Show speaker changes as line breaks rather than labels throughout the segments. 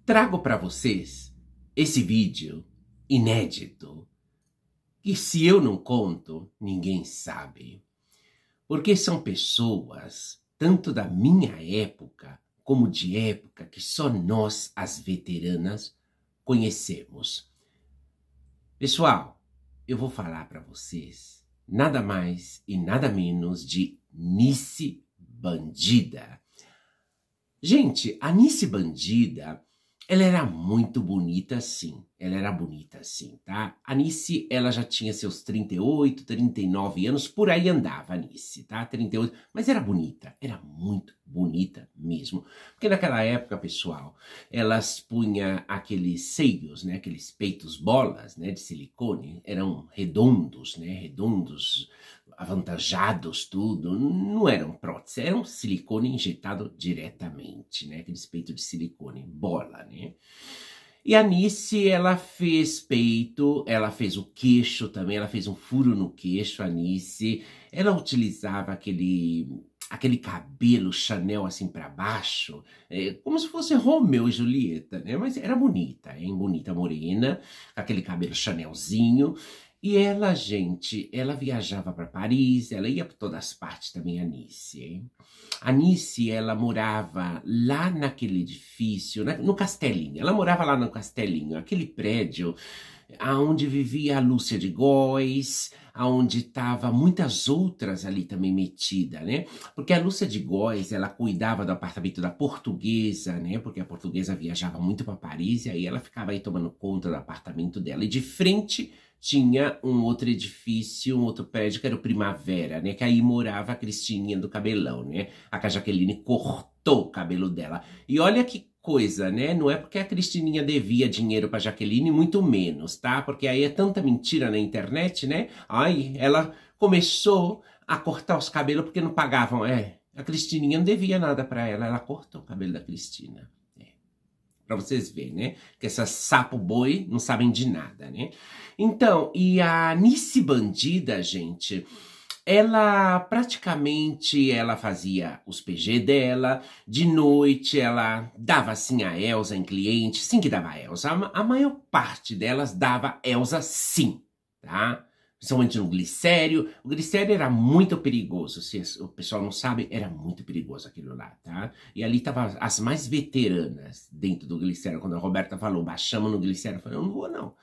Trago para vocês esse vídeo inédito, que se eu não conto, ninguém sabe. Porque são pessoas, tanto da minha época, como de época que só nós, as veteranas, conhecemos. Pessoal, eu vou falar para vocês nada mais e nada menos de Nice Bandida. Gente, a Nice Bandida, ela era muito bonita sim, tá? A Nice, ela já tinha seus 38, 39 anos, por aí andava a Nice, tá? 38, mas era bonita, era muito bonita mesmo. Porque naquela época, pessoal, elas punham aqueles seios, né? Aqueles peitos bolas, né? De silicone, eram redondos, né? Redondos, avantajados, tudo, não eram próteses, eram silicone injetado diretamente, né? Aqueles peitos de silicone, bola, né? E a Nice, ela fez peito, ela fez o queixo também, ela fez um furo no queixo, a Nice. Ela utilizava aquele cabelo Chanel assim para baixo, como se fosse Romeu e Julieta, né? Mas era bonita, hein? Bonita, morena, aquele cabelo Chanelzinho. E ela, gente, ela viajava para Paris, ela ia para todas as partes também, a Nice, hein? A Nice, ela morava lá naquele edifício, no Castelinho, ela morava lá no Castelinho, aquele prédio onde vivia a Lúcia de Góes, onde tava muitas outras ali também metidas, né? Porque a Lúcia de Góes, ela cuidava do apartamento da portuguesa, né? Porque a portuguesa viajava muito para Paris e aí ela ficava aí tomando conta do apartamento dela. E de frente tinha um outro edifício, um outro prédio que era o Primavera, né? Que aí morava a Cristininha do cabelão, né? A que a Jaqueline cortou o cabelo dela. E olha que coisa, né? Não é porque a Cristininha devia dinheiro pra Jaqueline, muito menos, tá? Porque aí é tanta mentira na internet, né? Ai, ela começou a cortar os cabelos porque não pagavam. A Cristininha não devia nada pra ela, ela cortou o cabelo da Cristina. Pra vocês verem, né? Que essas sapo boi não sabem de nada, né? Então, e a Nice Bandida, gente, ela praticamente, ela fazia os PG dela, de noite ela dava assim a Elsa em cliente, sim que dava a Elsa, a maior parte delas dava Elsa sim, tá? Principalmente no glicério. O glicério era muito perigoso, se o pessoal não sabe, era muito perigoso aquilo lá, tá? E ali tava as mais veteranas dentro do glicério. Quando a Roberta falou, baixamos no glicério, eu falei, eu não vou não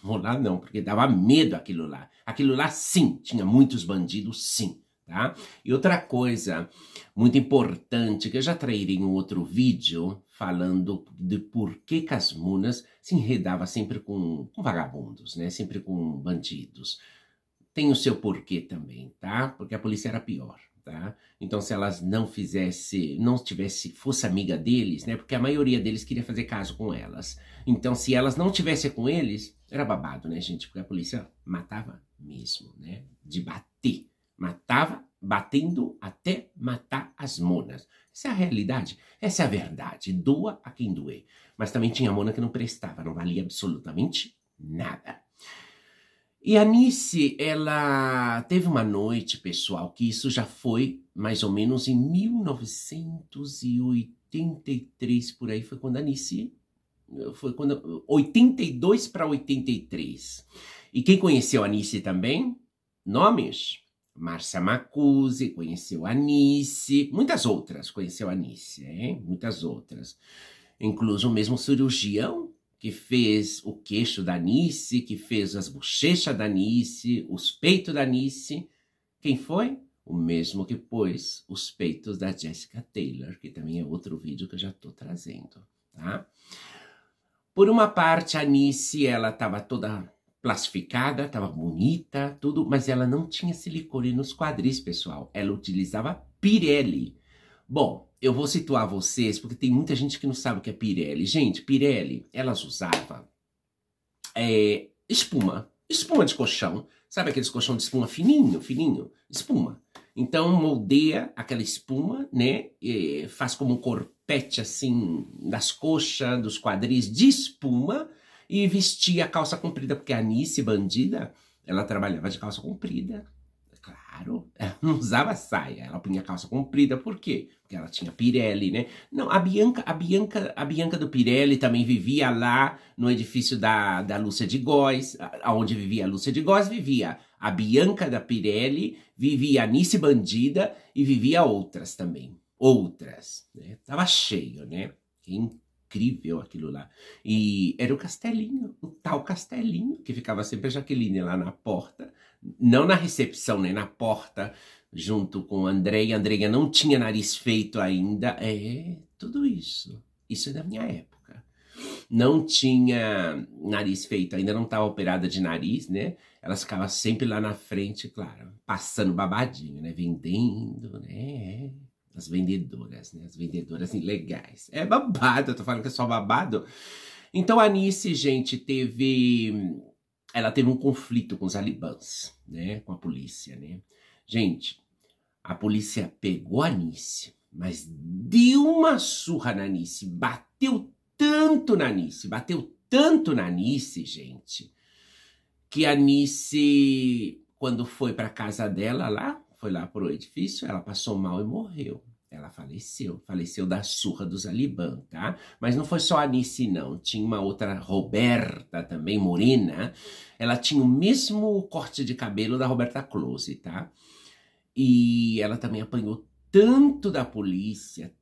vou lá não, porque dava medo aquilo lá. Aquilo lá sim, tinha muitos bandidos sim, tá? E outra coisa muito importante, que eu já trairei em um outro vídeo, falando de por que as munas se enredavam sempre com vagabundos, né? Sempre com bandidos. Tem o seu porquê também, tá? Porque a polícia era pior, tá? Então se elas fosse amiga deles, né? Porque a maioria deles queria fazer caso com elas. Então se elas não tivessem com eles, era babado, né, gente? Porque a polícia matava mesmo, né? De bater. Matava, batendo até matar as monas. Essa é a realidade, essa é a verdade. Doa a quem doer. Mas também tinha mona que não prestava, não valia absolutamente nada. E a Nice, ela teve uma noite, pessoal, que isso já foi mais ou menos em 1983, por aí, foi quando a Nice, 82 para 83. E quem conheceu a Nice também? Nomes? Márcia Macuse conheceu a Nice, muitas outras conheceu a Nice, hein? Muitas outras. Incluso o mesmo cirurgião que fez o queixo da Nice, que fez as bochechas da Nice, os peitos da Nice. Quem foi? O mesmo que pôs os peitos da Jessica Taylor, que também é outro vídeo que eu já tô trazendo, tá? Por uma parte, a Nice, ela tava toda plastificada, tava bonita, tudo, mas ela não tinha silicone nos quadris, pessoal. Ela utilizava Pirelli. Bom, eu vou situar vocês, porque tem muita gente que não sabe o que é Pirelli. Gente, Pirelli, elas usavam espuma de colchão. Sabe aqueles colchão de espuma fininho, espuma. Então moldeia aquela espuma, né, faz como um corpete assim, das coxas, dos quadris de espuma, e vestia a calça comprida, porque a Nice Bandida, ela trabalhava de calça comprida. Claro, ela não usava saia, ela punha calça comprida, por quê? Porque ela tinha Pirelli, né? Não, a Bianca do Pirelli também vivia lá no edifício da Lúcia de Góes, onde vivia a Lúcia de Góes, vivia a Bianca da Pirelli, vivia a Anice Bandida e vivia outras também, outras, né? Tava cheio, né? Incrível aquilo lá. E era o Castelinho, o tal Castelinho, que ficava sempre a Jaqueline lá na porta, não na recepção, né? Na porta, junto com a Andréia. A Andréia não tinha nariz feito ainda. É, tudo isso. Isso é da minha época. Não tinha nariz feito, ainda não estava operada de nariz, né? Elas ficavam sempre lá na frente, claro, passando babadinho, né? Vendendo, né? As vendedoras, né? As vendedoras ilegais. É babado, eu tô falando que é só babado. Então a Anice, gente, ela teve um conflito com os Alibãs, né? Com a polícia, né? Gente, a polícia pegou a Anice, mas deu uma surra na Anice, bateu tanto na Anice, gente, que a Anice, quando foi pra casa dela lá, foi lá pro edifício, ela passou mal e morreu. Ela faleceu da surra dos Alibã, tá? Mas não foi só a Anice, não. Tinha uma outra, Roberta, também, morena. Ela tinha o mesmo corte de cabelo da Roberta Close, tá? E ela também apanhou tanto da polícia,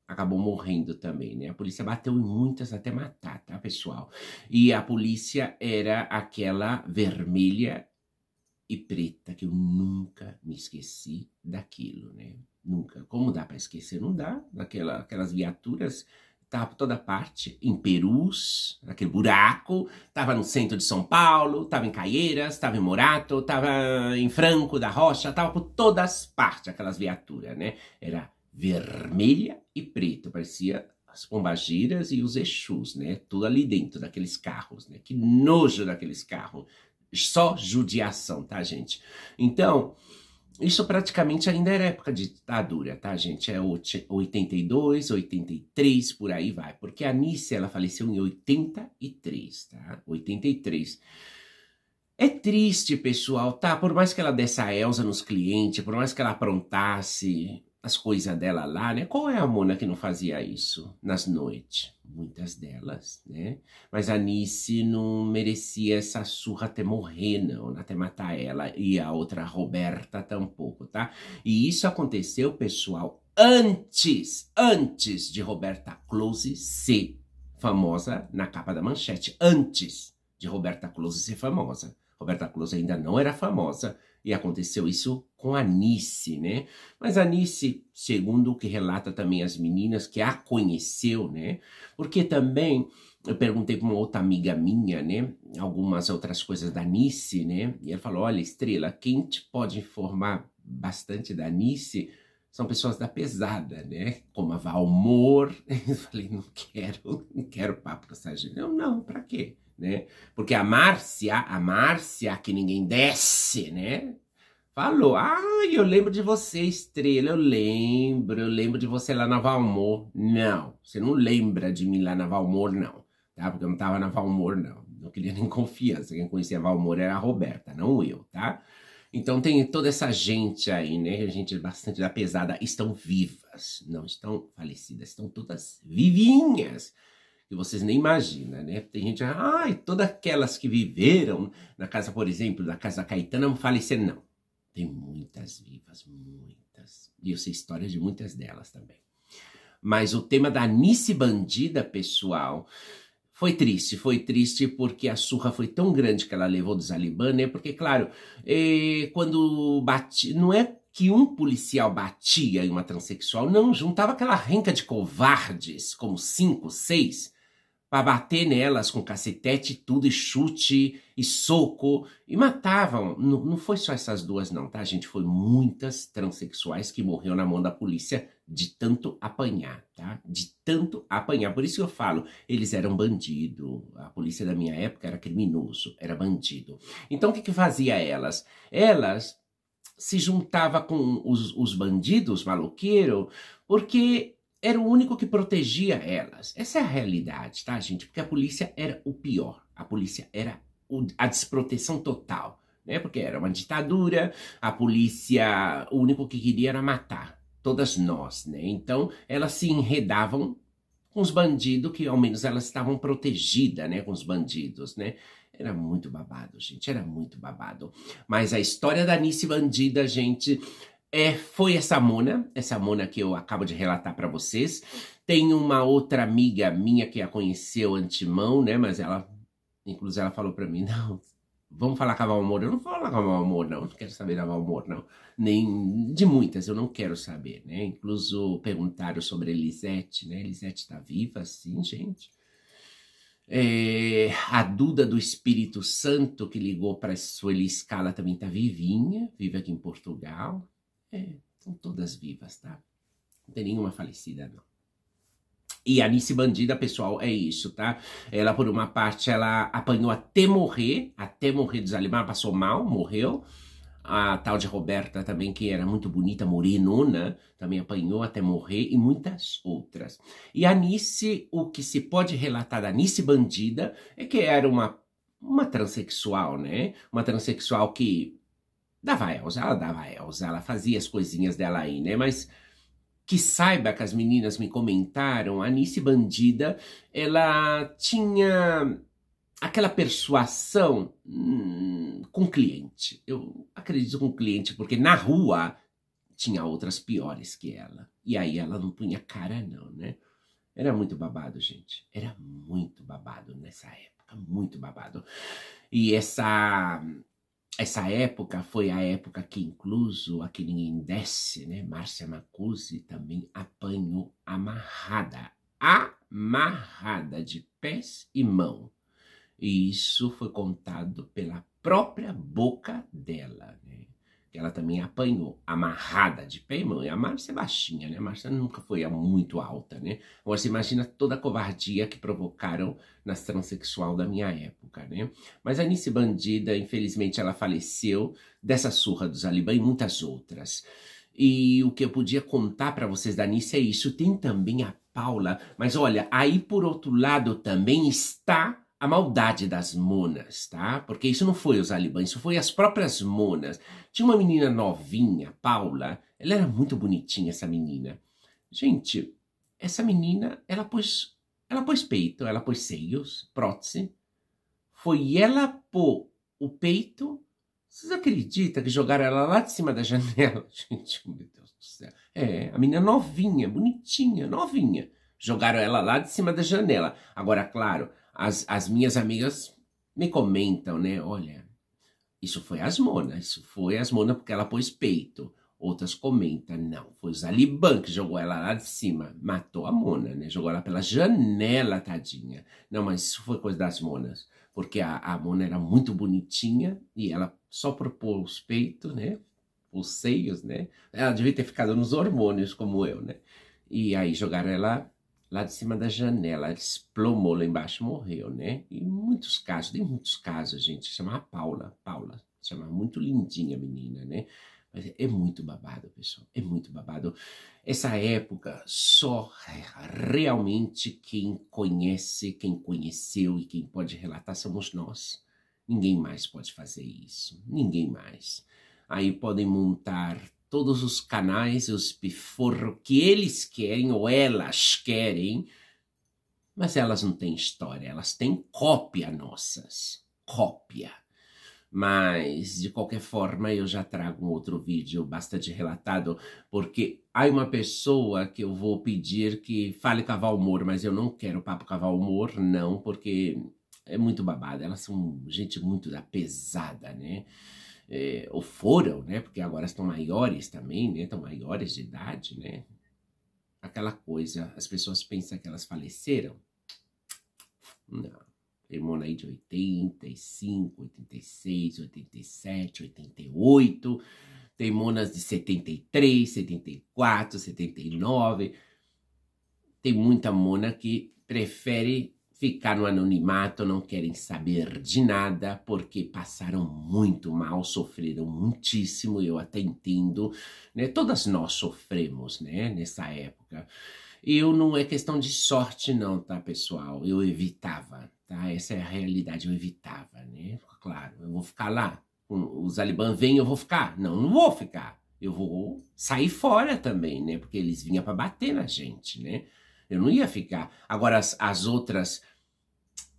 acabou morrendo também, né? A polícia bateu em muitas até matar, tá, pessoal? E a polícia era aquela vermelha e preta, que eu nunca me esqueci daquilo, né? Nunca. Como dá para esquecer? Não dá. Aquelas viaturas, tava por toda parte, em Perus, naquele buraco, tava no centro de São Paulo, tava em Caieiras, tava em Morato, tava em Franco da Rocha, tava por todas partes aquelas viaturas, né? Era vermelha e preta, parecia as pombagiras e os Exus, né? Tudo ali dentro daqueles carros, né? Que nojo daqueles carros. Só judiação, tá, gente? Então, isso praticamente ainda era época de ditadura, tá, gente? É 82, 83, por aí vai. Porque a Anice, ela faleceu em 83, tá? 83. É triste, pessoal, tá? Por mais que ela desse a Elza nos clientes, por mais que ela aprontasse as coisas dela lá, né? Qual é a Mona que não fazia isso nas noites? Muitas delas, né? Mas a Anice não merecia essa surra até morrer, não, até matar ela. E a outra, Roberta, tampouco, tá? E isso aconteceu, pessoal, antes de Roberta Close ser famosa na capa da manchete. Antes de Roberta Close ser famosa. Roberta Close ainda não era famosa. E aconteceu isso com a Anice, né? Mas a Anice, segundo o que relata também as meninas que a conheceu, né? Porque também eu perguntei para uma outra amiga minha, né? Algumas outras coisas da Anice, né? E ela falou, olha, Estrela, quem te pode informar bastante da Anice são pessoas da pesada, né? Como a Valmor. Eu falei, não quero papo com essa gente. Não, pra quê? Né? Porque a Márcia, que ninguém desce, né? Falou, eu lembro de você, Estrela, eu lembro de você lá na Valmor. Não, você não lembra de mim lá na Valmor, não, tá? Porque eu não tava na Valmor, não queria nem confiança, quem conhecia a Valmor era a Roberta, não eu, tá? Então tem toda essa gente aí, né? A gente bastante da pesada, estão vivas, não estão falecidas, estão todas vivinhas. Que vocês nem imaginam, né? Tem gente, todas aquelas que viveram na casa, por exemplo, da casa da Caetana, não faleceram, não. Tem muitas vivas, muitas. E eu sei histórias de muitas delas também. Mas o tema da Anice Bandida, pessoal, foi triste porque a surra foi tão grande que ela levou dos Alibã, né? Porque, claro, quando bate, não é que um policial batia em uma transexual, não, juntava aquela renca de covardes, como 5, 6, para bater nelas com cacetete, tudo, e chute, e soco, e matavam. Não foi só essas duas não, tá, gente? Foi muitas transexuais que morreram na mão da polícia de tanto apanhar, tá? De tanto apanhar. Por isso que eu falo, eles eram bandido. A polícia da minha época era criminoso, era bandido. Então o que fazia elas? Elas se juntava com os bandidos, maloqueiros, porque era o único que protegia elas. Essa é a realidade, tá, gente? Porque a polícia era o pior. A polícia era a desproteção total, né? Porque era uma ditadura, a polícia, o único que queria era matar todas nós, né? Então, elas se enredavam com os bandidos, que ao menos elas estavam protegidas, né? Com os bandidos, né? Era muito babado, gente, era muito babado. Mas a história da Nice Bandida, gente, foi essa Mona que eu acabo de relatar para vocês. Tem uma outra amiga minha que a conheceu antemão, né? Mas ela, inclusive, ela falou para mim, não, vamos falar com a Valmor. Eu não vou falar com a Valmor, não quero saber da Valmor, não. Nem de muitas, eu não quero saber, né? Incluso perguntaram sobre a Elisete, né? Elisete tá viva, sim, gente. A Duda do Espírito Santo, que ligou para a Sueli Scala, também tá vivinha, vive aqui em Portugal. São todas vivas, tá? Não tem nenhuma falecida, não. E a Nice Bandida, pessoal, é isso, tá? Ela, por uma parte, ela apanhou até morrer dos alemães, passou mal, morreu. A tal de Roberta também, que era muito bonita, morenona, também apanhou até morrer, e muitas outras. E a Nice, o que se pode relatar da Nice Bandida é que era uma transexual, né? Uma transexual que dava elza, ela fazia as coisinhas dela aí, né? Mas que saiba, que as meninas me comentaram, a Nice Bandida, ela tinha aquela persuasão com o cliente. Eu acredito com o cliente, porque na rua tinha outras piores que ela. E aí ela não punha cara não, né? Era muito babado, gente. Era muito babado nessa época, muito babado. E essa época foi a época que, incluso, a que ninguém desce, né? Márcia Marcuse também apanhou amarrada de pés e mão. E isso foi contado pela própria boca dela, né? Que ela também apanhou, amarrada de pé e mão. E a Márcia é baixinha, né? A Márcia nunca foi muito alta, né? Agora você imagina toda a covardia que provocaram nas transexual da minha época, né? Mas a Nice Bandida, infelizmente, ela faleceu dessa surra dos Alibã e muitas outras. E o que eu podia contar para vocês da Nice é isso. Tem também a Paula. Mas olha, aí por outro lado também está a maldade das monas, tá? Porque isso não foi os Alibã, isso foi as próprias monas. Tinha uma menina novinha, Paula, ela era muito bonitinha, essa menina. Gente, essa menina, ela pôs peito, ela pôs seios, prótese. Foi ela pôr o peito. Vocês acreditam que jogaram ela lá de cima da janela? Gente, meu Deus do céu. A menina novinha, bonitinha, novinha. Jogaram ela lá de cima da janela. Agora, claro, as minhas amigas me comentam, né? Olha, isso foi as monas porque ela pôs peito. Outras comentam, não, foi o Zaliban que jogou ela lá de cima, matou a mona, né? Jogou ela pela janela, tadinha. Não, mas isso foi coisa das monas, porque a mona era muito bonitinha e ela só propôs os peitos, né? Os seios, né? Ela devia ter ficado nos hormônios, como eu, né? E aí jogaram ela lá de cima da janela, desplomou lá embaixo, morreu, né? E muitos casos, tem muitos casos, gente. Chamava Paula, chamava muito lindinha a menina, né? Mas é muito babado, pessoal, é muito babado. Essa época, só realmente quem conhece, quem conheceu e quem pode relatar somos nós. Ninguém mais pode fazer isso, ninguém mais. Aí podem montar todos os canais, os piforros que eles querem ou elas querem, mas elas não têm história, elas têm cópia nossas, cópia. Mas, de qualquer forma, eu já trago um outro vídeo bastante relatado, porque há uma pessoa que eu vou pedir que fale com a Valmor, mas eu não quero papo com a Valmor, não, porque é muito babada, elas são gente muito da pesada, né? Ou foram, né? Porque agora estão maiores também, né? Estão maiores de idade, né? Aquela coisa, as pessoas pensam que elas faleceram. Não. Tem mona aí de 85, 86, 87, 88. Tem monas de 73, 74, 79. Tem muita mona que prefere ficar no anonimato, não querem saber de nada, porque passaram muito mal, sofreram muitíssimo, eu até entendo, né? Todas nós sofremos, né, nessa época. Eu não é questão de sorte não, tá, pessoal? Eu evitava, tá? Essa é a realidade, eu evitava, né? Claro, eu vou ficar lá? os Alibã vêm, eu vou ficar? Não, não vou ficar. Eu vou sair fora também, né? Porque eles vinham para bater na gente, né? Eu não ia ficar. Agora, as outras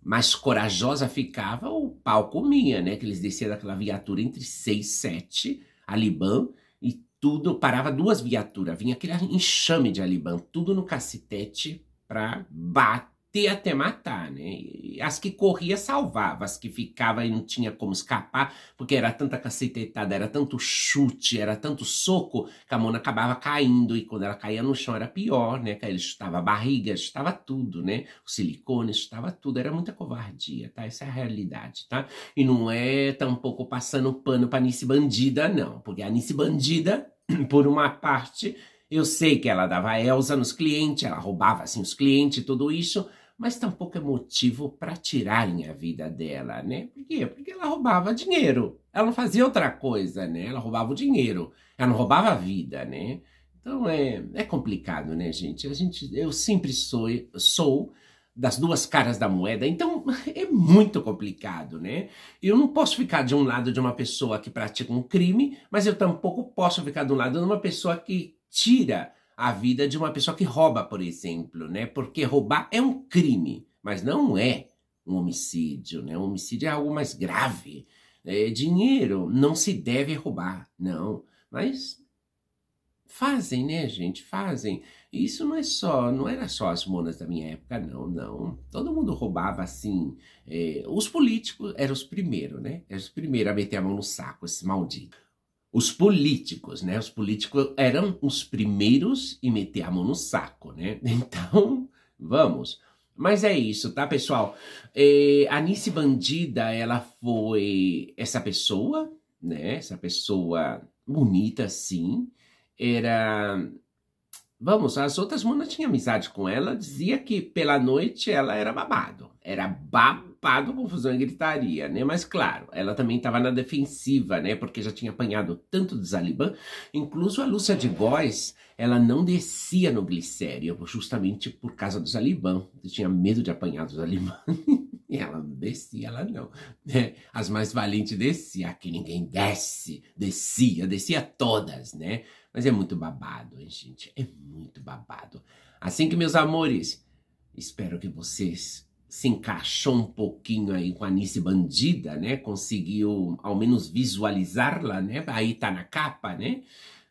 mais corajosas ficavam, o pau comia, né? Que eles desciam daquela viatura entre 6 e 7, Alibã, e tudo, parava 2 viaturas. Vinha aquele enxame de Alibã, tudo no cacetete para bater até matar, né? E as que corria salvava, as que ficava e não tinha como escapar, porque era tanta cacetetada, era tanto chute, era tanto soco, que a Mona acabava caindo, e quando ela caía no chão era pior, né? Que ele chutava a barriga, chutava tudo, né? O silicone, chutava tudo, era muita covardia, tá? Essa é a realidade, tá? E não é tampouco passando pano pra Anice Bandida, não, porque a Anice Bandida, por uma parte, eu sei que ela dava Elsa nos clientes, ela roubava assim os clientes e tudo isso, mas tampouco é motivo para tirarem a vida dela, né? Por quê? Porque ela roubava dinheiro. Ela não fazia outra coisa, né? Ela roubava o dinheiro. Ela não roubava a vida, né? Então é complicado, né, gente? Eu sempre sou das 2 caras da moeda, então é muito complicado, né? Eu não posso ficar de um lado de uma pessoa que pratica um crime, mas eu tampouco posso ficar do lado de uma pessoa que tira a vida de uma pessoa que rouba, por exemplo, né? Porque roubar é um crime, mas não é um homicídio, né? Um homicídio é algo mais grave. Dinheiro não se deve roubar, não. Mas fazem, né, gente? Fazem. Isso não era só as monas da minha época, não, não. Todo mundo roubava assim. Os políticos eram os primeiros, né? Eram os primeiros a meter a mão no saco, esses malditos. Os políticos, né? Os políticos eram os primeiros a meter a mão no saco, né? Então, vamos. Mas é isso, tá, pessoal? A Anice Bandida, ela foi essa pessoa, né? Essa pessoa bonita, sim. Era... Vamos, as outras monas tinham amizade com ela, dizia que pela noite ela era babado. Era babado, confusão e gritaria, né? Mas claro, ela também estava na defensiva, né? Porque já tinha apanhado tanto dos Alibã. Incluso a Lúcia de Góes, ela não descia no glicério, justamente por causa dos Alibã. Tinha medo de apanhar dos Alibã. E ela não descia, ela não. Né? As mais valentes desciam. Aqui ninguém desce. Descia todas, né? Mas é muito babado, hein, gente? É muito babado. Assim que, meus amores, espero que vocês se encaixou um pouquinho aí com a Anice Bandida, né? Conseguiu ao menos visualizá-la, né? Aí tá na capa, né?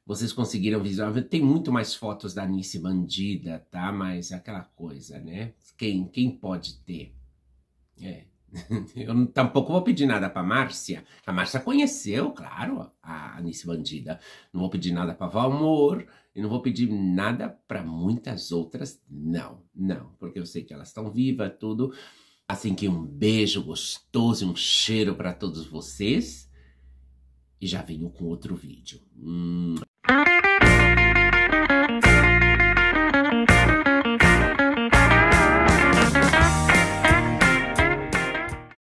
Vocês conseguiram visualizar. Tem muito mais fotos da Anice Bandida, tá? Mas é aquela coisa, né? Quem pode ter? Eu tampouco vou pedir nada pra Márcia. A Márcia conheceu, claro, a Anice Bandida. Não vou pedir nada pra Valmor. E não vou pedir nada pra muitas outras, não. Porque eu sei que elas estão vivas, tudo. Assim que um beijo gostoso e um cheiro pra todos vocês. E já venho com outro vídeo.